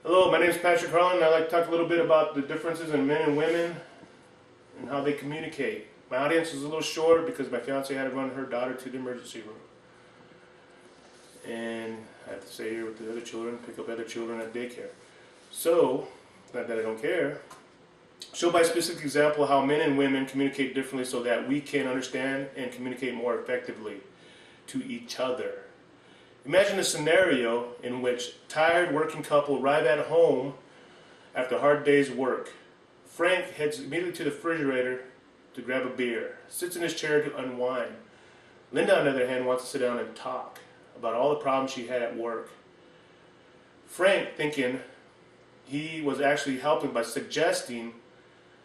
Hello, my name is Patrick Harlan, and I'd like to talk a little bit about the differences in men and women and how they communicate. My audience is a little short because my fiance had to run her daughter to the emergency room. And I have to stay here with the other children, pick up other children at daycare. So, not that I don't care, show by a specific example how men and women communicate differently so that we can understand and communicate more effectively to each other. Imagine a scenario in which tired working couple arrive at home after a hard day's work. Frank heads immediately to the refrigerator to grab a beer, sits in his chair to unwind. Linda, on the other hand, wants to sit down and talk about all the problems she had at work. Frank, thinking he was actually helping by suggesting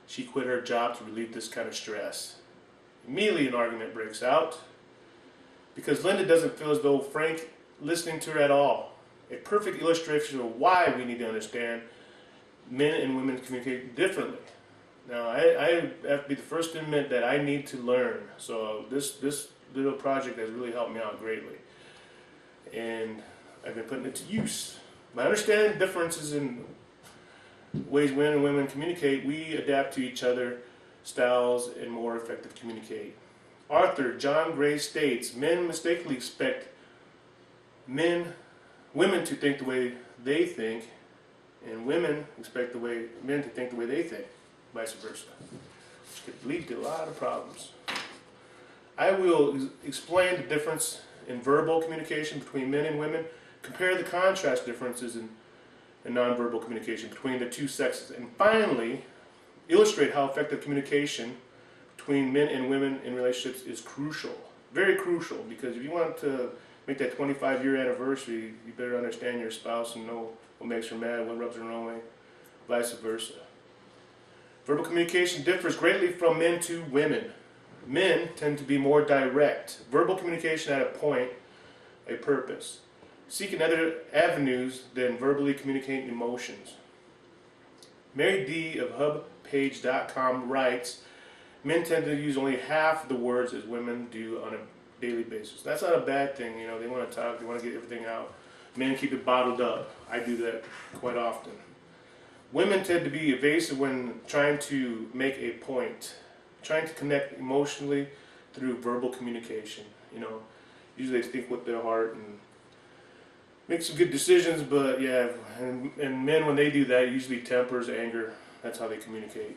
she quit her job to relieve this kind of stress. Immediately an argument breaks out because Linda doesn't feel as though Frank listening to her at all. A perfect illustration of why we need to understand men and women communicate differently. Now, I have to be the first to admit that I need to learn. So this little project has really helped me out greatly. And I've been putting it to use. By understanding differences in ways men and women communicate, we adapt to each other styles and more effective communicate. Author John Gray states, men mistakenly expect women to think the way they think, and women expect men to think the way they think, vice versa. Which could lead to a lot of problems. I will explain the difference in verbal communication between men and women, compare the contrast differences in nonverbal communication between the two sexes, and finally illustrate how effective communication between men and women in relationships is crucial. Very crucial, because if you want to make that 25-year anniversary, you better understand your spouse and know what makes her mad, what rubs her wrong way, vice versa. Verbal communication differs greatly from men to women. Men tend to be more direct. Verbal communication at a point, a purpose. Seeking other avenues than verbally communicating emotions. Mary D. of hubpage.com writes, men tend to use only half the words as women do on a daily basis. That's not a bad thing, they want to talk, they want to get everything out. Men keep it bottled up. I do that quite often. Women tend to be evasive when trying to make a point, trying to connect emotionally through verbal communication. Usually they think with their heart and make some good decisions, but yeah, and men, when they do that, usually tempers, anger. That's how they communicate.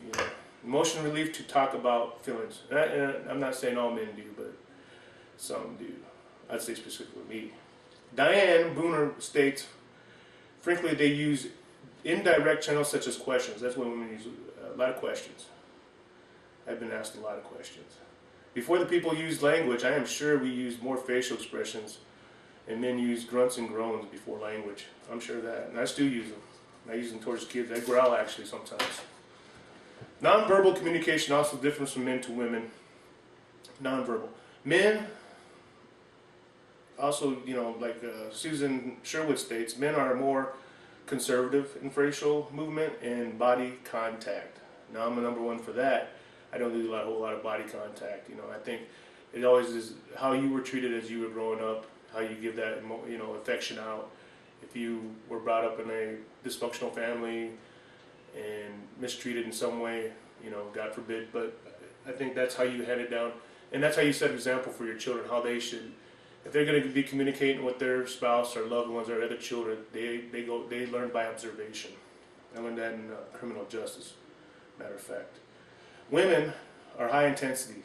Emotional relief to talk about feelings. And I'm not saying all men do, but some do. I'd say specifically me. Diane Booner states, frankly, they use indirect channels such as questions. That's when women use a lot of questions. I've been asked a lot of questions. Before the people used language, I am sure we used more facial expressions, and men use grunts and groans before language. I'm sure of that, and I still use them. I use them towards kids. I growl actually sometimes. Nonverbal communication also differs from men to women. Nonverbal. Men, also, like Susan Sherwood states, men are more conservative in facial movement and body contact. Now, I'm a number one for that. I don't do a whole lot of body contact. I think it always is how you were treated as you were growing up, how you give that, affection out. If you were brought up in a dysfunctional family and mistreated in some way, God forbid, but I think that's how you hand it down, and that's how you set an example for your children, how they should, if they're going to be communicating with their spouse or loved ones or other children, they learn by observation. I learned that in criminal justice, matter of fact. Women are high intensity.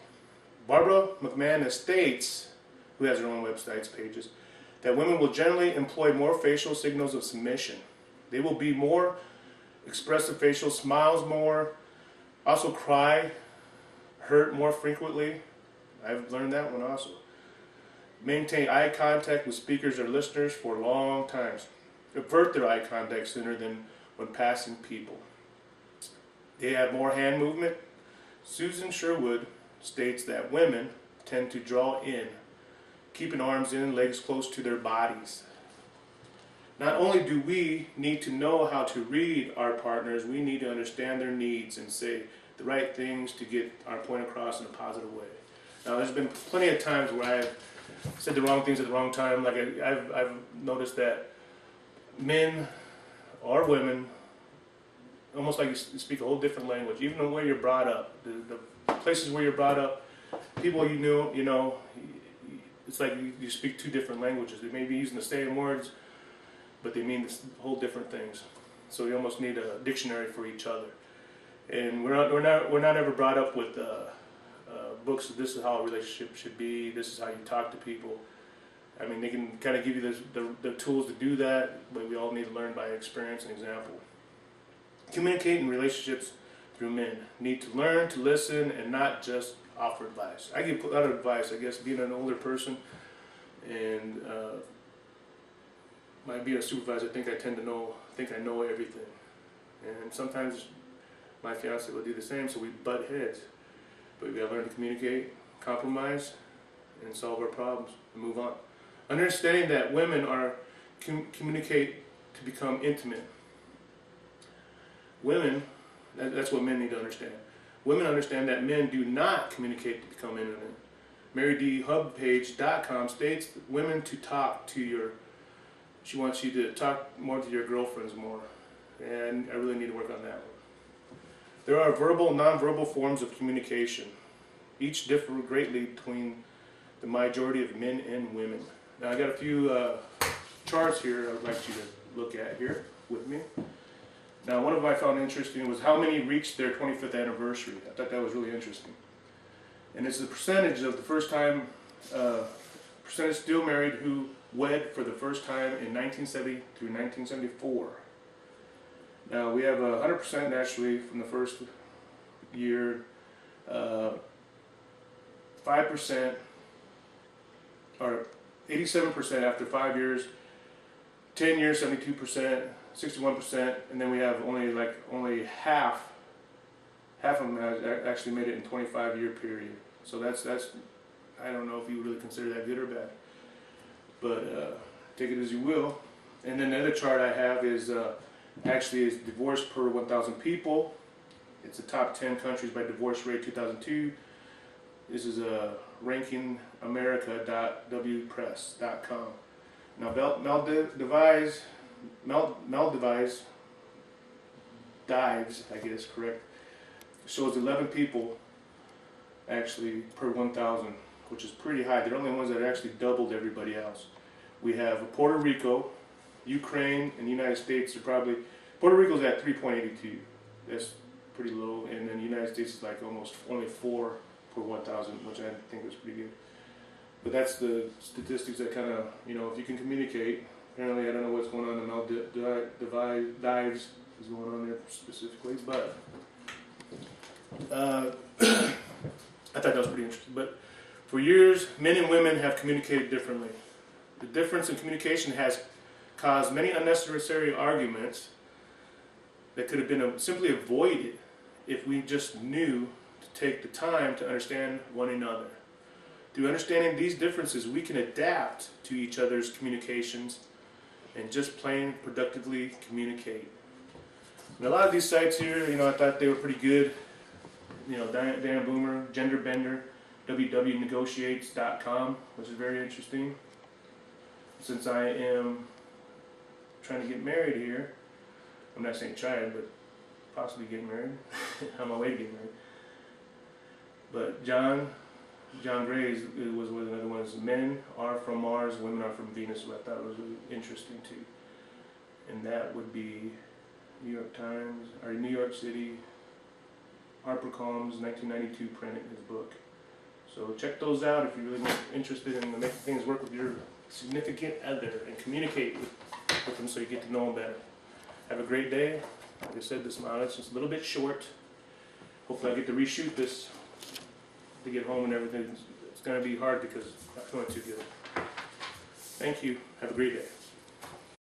Barbara McManus states, who has her own websites, pages, that women will generally employ more facial signals of submission. They will be more expressive facial, smiles more, also cry, hurt more frequently. I've learned that one also. Maintain eye contact with speakers or listeners for long times. Avert their eye contact sooner than when passing people. They have more hand movement. Susan Sherwood states that women tend to draw in, keeping arms in and legs close to their bodies. Not only do we need to know how to read our partners, we need to understand their needs and say the right things to get our point across in a positive way. Now, there's been plenty of times where I've said the wrong things at the wrong time. Like I've noticed that men or women, almost like you speak a whole different language, even the way you're brought up, the places where you're brought up, people you know, it's like you speak two different languages. They may be using the same words, but they mean whole different things. So you almost need a dictionary for each other. And we're not ever brought up with books. This is how a relationship should be. This is how you talk to people. I mean, they can kind of give you the tools to do that, but we all need to learn by experience and example. Communicate in relationships through men. Need to learn to listen and not just offer advice. I give a lot of advice, I guess, being an older person and being a supervisor. I think I know everything. And sometimes my fiance will do the same, so we butt heads. But we gotta learn to communicate, compromise, and solve our problems and move on. Understanding that women communicate to become intimate. Women, that's what men need to understand. Women understand that men do not communicate to become intimate. MaryDHubpage.com states that women to talk to she wants you to talk more to your girlfriends more. And I really need to work on that one. There are verbal and nonverbal forms of communication. Each differ greatly between the majority of men and women. Now I got a few charts here I would like you to look at here with me. Now one of them I found interesting was how many reached their 25th anniversary. I thought that was really interesting. And it's the percentage of the first time, percentage still married who wed for the first time in 1970 through 1974. Now we have 100% naturally from the first year, 5% or 87% after 5 years, 10 years 72%, 61%, and then we have only half of them has actually made it in 25-year period. So that's I don't know if you really consider that good or bad, but take it as you will. And then the other chart I have is actually is divorce per 1,000 people. It's the top 10 countries by divorce rate 2002. This is rankingAmerica.wpress.com. Now Maldives, I guess correct, shows 11 people actually per 1,000, which is pretty high. They're the only ones that actually doubled everybody else. We have Puerto Rico, Ukraine, and the United States are probably, Puerto Rico's at 3.82. That's pretty low, and then the United States is like almost only 4 per 1,000, which I think is pretty good. But that's the statistics that kind of, you know, if you can communicate. Apparently, I don't know what's going on in Maldives is going on there specifically, but I thought that was pretty interesting. But for years, men and women have communicated differently. The difference in communication has caused many unnecessary arguments that could have been simply avoided if we just knew to take the time to understand one another. Through understanding these differences, we can adapt to each other's communications and just plain productively communicate. And a lot of these sites here, you know, I thought they were pretty good. You know, Dan Boomer, Gender Bender, www.negotiates.com, which is very interesting. Since I am trying to get married here, I'm not saying trying, but possibly getting married, on my way to get married. But John Gray was another one. Men are from Mars, women are from Venus, which I thought was really interesting too. And that would be New York Times, or New York City, HarperCollins, 1992 printed his book. So check those out if you're really interested in making things work with your significant other and communicate with them so you get to know them better. Have a great day. Like I said, this mileage is just a little bit short. Hopefully I get to reshoot this to get home and everything. It's going to be hard because I'm feeling too good. Thank you. Have a great day.